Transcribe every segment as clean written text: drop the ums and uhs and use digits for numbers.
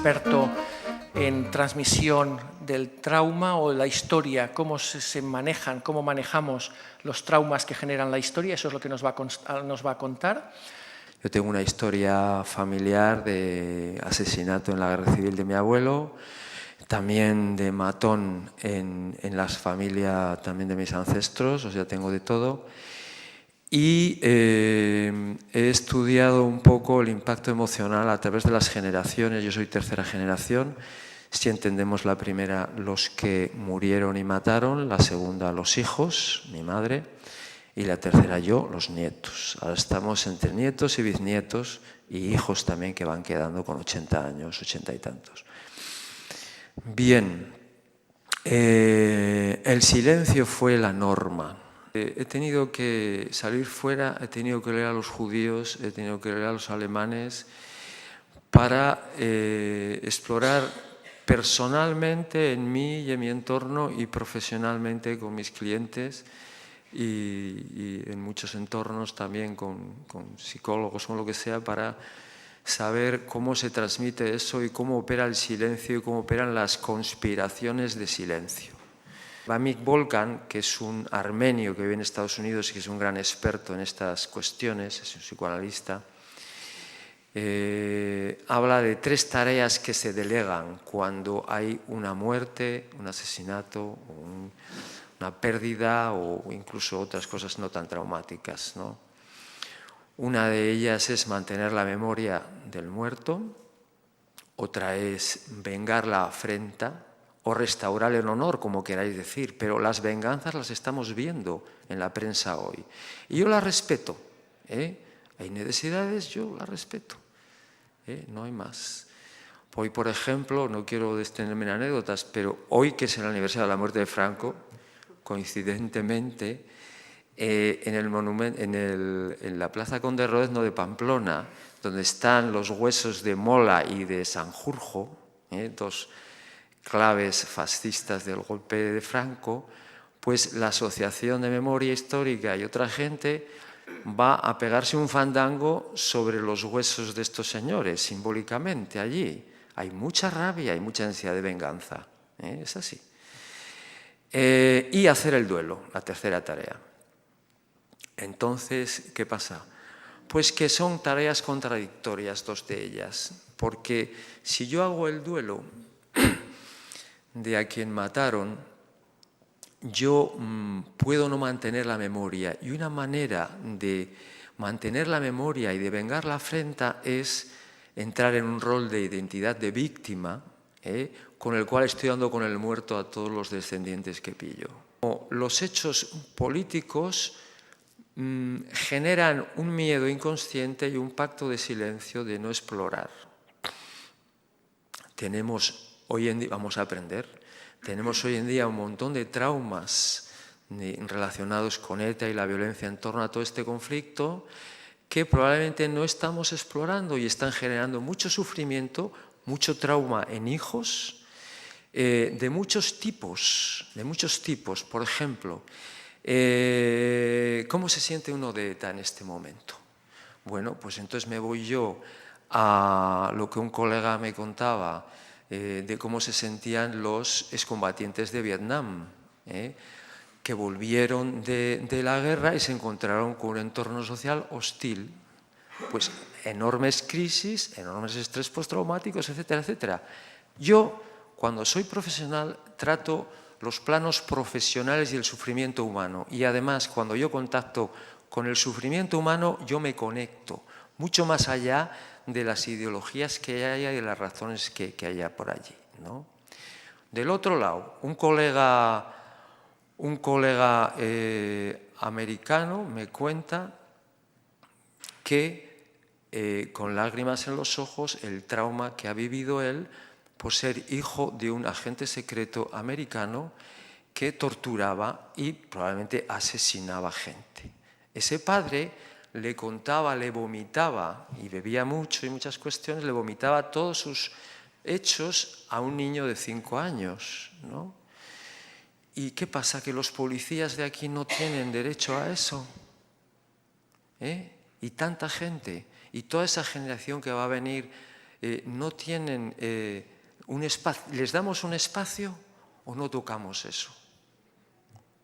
experto en transmisión del trauma o la historia, cómo se manejan, cómo manejamos los traumas que generan la historia. Eso es lo que nos va a contar. Yo tengo una historia familiar de asesinato en la guerra civil de mi abuelo, también de matón en la familia también de mis ancestros, o sea, tengo de todo. Y he estudiado un poco el impacto emocional a través de las generaciones. Yo soy tercera generación. Si entendemos la primera, los que murieron y mataron, la segunda, los hijos, mi madre, y la tercera, yo, los nietos. Ahora estamos entre nietos y bisnietos y hijos también que van quedando con 80 años, 80 y tantos. Bien, el silencio fue la norma. He tenido que salir fuera, he tenido que leer a los judíos, he tenido que leer a los alemanes para explorar personalmente en mí y en mi entorno y profesionalmente con mis clientes y en muchos entornos también con psicólogos o lo que sea para saber cómo se transmite eso y cómo opera el silencio y cómo operan las conspiraciones de silencio. Vamik Volkan, que es un armenio que vive en Estados Unidos y que es un gran experto en estas cuestiones, es un psicoanalista, habla de 3 tareas que se delegan cuando hay una muerte, un asesinato, una pérdida o incluso otras cosas no tan traumáticas, ¿no? Una de ellas es mantener la memoria del muerto, otra es vengar la afrenta o restaurar el honor, como queráis decir, pero las venganzas las estamos viendo en la prensa hoy. Y yo las respeto, hay necesidades, yo las respeto, no hay más. Hoy, por ejemplo, no quiero extenderme en anécdotas, pero hoy, que es el aniversario de la muerte de Franco, coincidentemente, en la Plaza Conde Rodezno de Pamplona, donde están los huesos de Mola y de Sanjurjo, 2 claves fascistas del golpe de Franco, pues la Asociación de Memoria Histórica y otra gente va a pegarse un fandango sobre los huesos de estos señores, simbólicamente allí. Hay mucha rabia, hay mucha necesidad de venganza, es así. Y hacer el duelo, la tercera tarea. Entonces, ¿qué pasa? Pues que son tareas contradictorias, 2 de ellas, porque si yo hago el duelo de a quien mataron, yo puedo no mantener la memoria, y una manera de mantener la memoria y de vengar la afrenta es entrar en un rol de identidad de víctima, con el cual estoy dando con el muerto a todos los descendientes que pillo. Los hechos políticos generan un miedo inconsciente y un pacto de silencio de no explorar. Tenemos hoy en día, vamos a aprender, tenemos hoy en día un montón de traumas relacionados con ETA y la violencia en torno a todo este conflicto que probablemente no estamos explorando y están generando mucho sufrimiento, mucho trauma en hijos de muchos tipos. Por ejemplo, ¿cómo se siente uno de ETA en este momento? Bueno, pues entonces me voy yo a lo que un colega me contaba de cómo se sentían los excombatientes de Vietnam, que volvieron de la guerra y se encontraron con un entorno social hostil, pues enormes crisis, enormes estrés postraumáticos, etcétera, etcétera. Yo, cuando soy profesional, trato los planos profesionales y el sufrimiento humano. Y además, cuando yo contacto con el sufrimiento humano, yo me conecto mucho más allá de las ideologías que haya y de las razones que haya por allí, ¿no? Del otro lado, un colega americano me cuenta que con lágrimas en los ojos el trauma que ha vivido él por ser hijo de un agente secreto americano que torturaba y probablemente asesinaba gente. Ese padre le contaba, le vomitaba, y bebía mucho y muchas cuestiones, le vomitaba todos sus hechos a un niño de 5 años, ¿no? ¿Y qué pasa? ¿Que los policías de aquí no tienen derecho a eso? Y tanta gente, y toda esa generación que va a venir no tienen un espacio. ¿Les damos un espacio o no tocamos eso?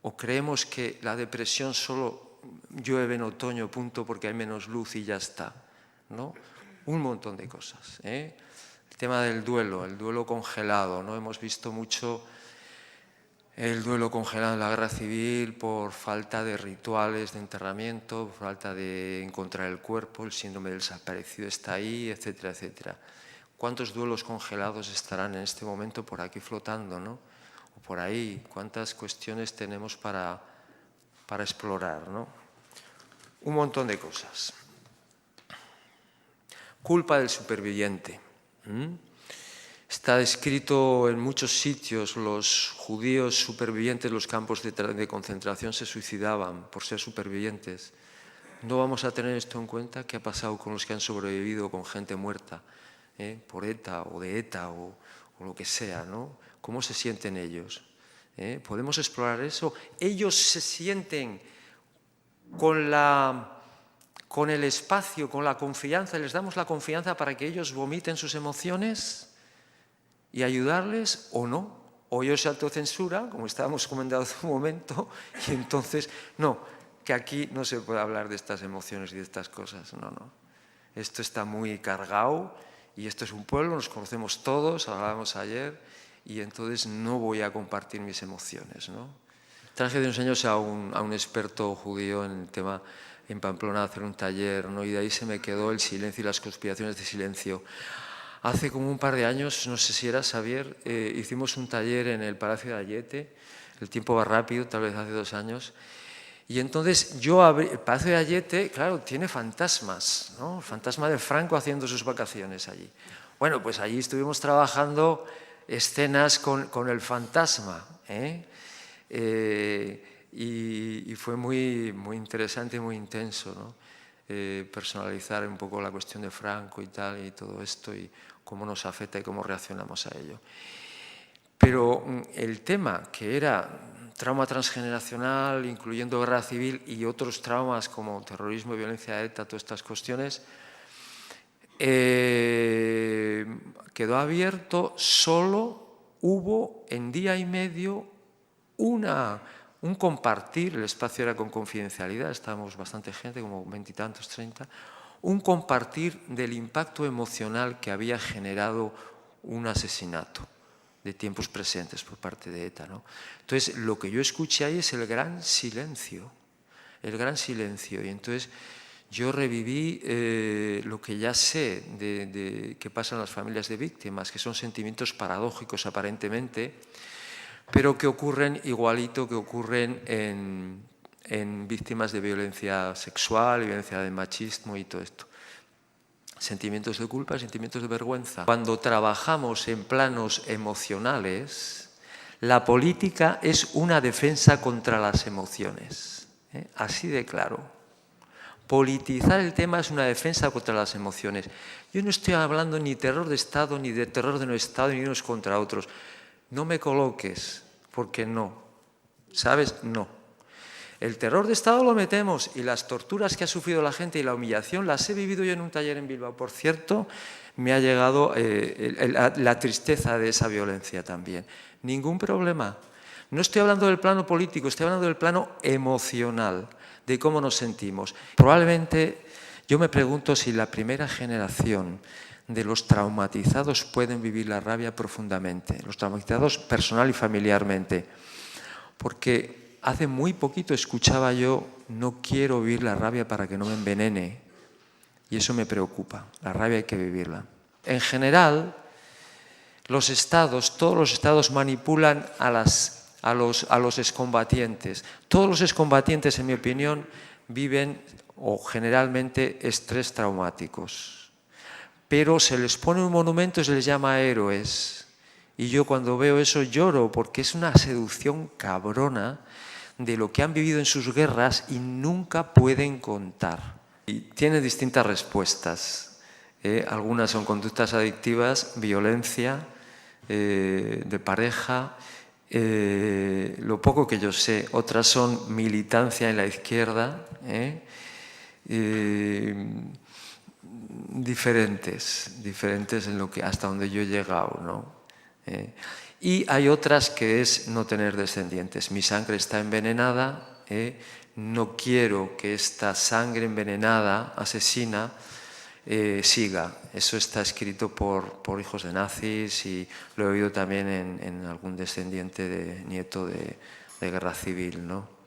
¿O creemos que la depresión solo llueve en otoño, punto, porque hay menos luz y ya está? ¿No? Un montón de cosas. El tema del duelo, el duelo congelado, ¿no? Hemos visto mucho el duelo congelado en la guerra civil por falta de rituales de enterramiento, por falta de encontrar el cuerpo, el síndrome del desaparecido está ahí, etcétera, etcétera. ¿Cuántos duelos congelados estarán en este momento por aquí flotando, ¿no? O por ahí, ¿cuántas cuestiones tenemos para explorar, ¿no? Un montón de cosas. Culpa del superviviente. Está descrito en muchos sitios, los judíos supervivientes en los campos de concentración se suicidaban por ser supervivientes. ¿No vamos a tener esto en cuenta? ¿Qué ha pasado con los que han sobrevivido con gente muerta? Por ETA o de ETA o lo que sea, ¿no? ¿Cómo se sienten ellos? ¿Podemos explorar eso? Ellos se sienten con el espacio, con la confianza, les damos la confianza para que ellos vomiten sus emociones y ayudarles o no. O ellos se autocensuran, como estábamos comentando hace un momento, y entonces, no, que aquí no se puede hablar de estas emociones y de estas cosas, no, no. Esto está muy cargado y esto es un pueblo, nos conocemos todos, hablábamos ayer, y entonces no voy a compartir mis emociones, ¿no? Traje de unos años a un experto judío en el tema en Pamplona a hacer un taller, ¿no? Y de ahí se me quedó el silencio y las conspiraciones de silencio. Hace como un par de años, no sé si era Xavier, hicimos un taller en el Palacio de Ayete, el tiempo va rápido, tal vez hace 2 años, y entonces el Palacio de Ayete, claro, tiene fantasmas, ¿no? El fantasma de Franco haciendo sus vacaciones allí. Bueno, pues allí estuvimos trabajando escenas con el fantasma, y fue muy, muy interesante y muy intenso, ¿no? Personalizar un poco la cuestión de Franco y tal, y todo esto, y cómo nos afecta y cómo reaccionamos a ello. Pero el tema, que era trauma transgeneracional, incluyendo guerra civil y otros traumas como terrorismo, violencia de ETA, todas estas cuestiones, quedó abierto. Solo hubo en día y medio un compartir, el espacio era con confidencialidad, estábamos bastante gente, como 20 y tantos, 30, un compartir del impacto emocional que había generado un asesinato de tiempos presentes por parte de ETA, ¿no? Entonces, lo que yo escuché ahí es el gran silencio, y entonces yo reviví lo que ya sé de que pasa en las familias de víctimas, que son sentimientos paradójicos aparentemente, pero que ocurren igualito que ocurren en víctimas de violencia sexual, violencia de machismo y todo esto. Sentimientos de culpa, sentimientos de vergüenza. Cuando trabajamos en planos emocionales, la política es una defensa contra las emociones. Así de claro. Politizar el tema es una defensa contra las emociones. Yo no estoy hablando ni terror de Estado, ni de terror de no Estado, ni unos contra otros. No me coloques, porque no. ¿Sabes? No. El terror de Estado lo metemos, y las torturas que ha sufrido la gente y la humillación las he vivido yo en un taller en Bilbao. Por cierto, me ha llegado la tristeza de esa violencia también. Ningún problema. No estoy hablando del plano político, estoy hablando del plano emocional, de cómo nos sentimos. Probablemente yo me pregunto si la primera generación de los traumatizados pueden vivir la rabia profundamente, los traumatizados personal y familiarmente, porque hace muy poquito escuchaba yo: no quiero vivir la rabia para que no me envenene, y eso me preocupa. La rabia hay que vivirla. En general, los estados, todos los estados manipulan a los excombatientes. Todos los excombatientes, en mi opinión, viven o generalmente estrés traumáticos. Pero se les pone un monumento y se les llama héroes. Y yo cuando veo eso lloro, porque es una seducción cabrona de lo que han vivido en sus guerras y nunca pueden contar. Y tiene distintas respuestas. Algunas son conductas adictivas, violencia de pareja, lo poco que yo sé. Otras son militancia en la izquierda, diferentes en lo que, hasta donde yo he llegado, ¿no? Y hay otras que es no tener descendientes. Mi sangre está envenenada, no quiero que esta sangre envenenada, asesina, siga. Eso está escrito por hijos de nazis y lo he oído también en algún descendiente nieto de guerra civil, ¿no?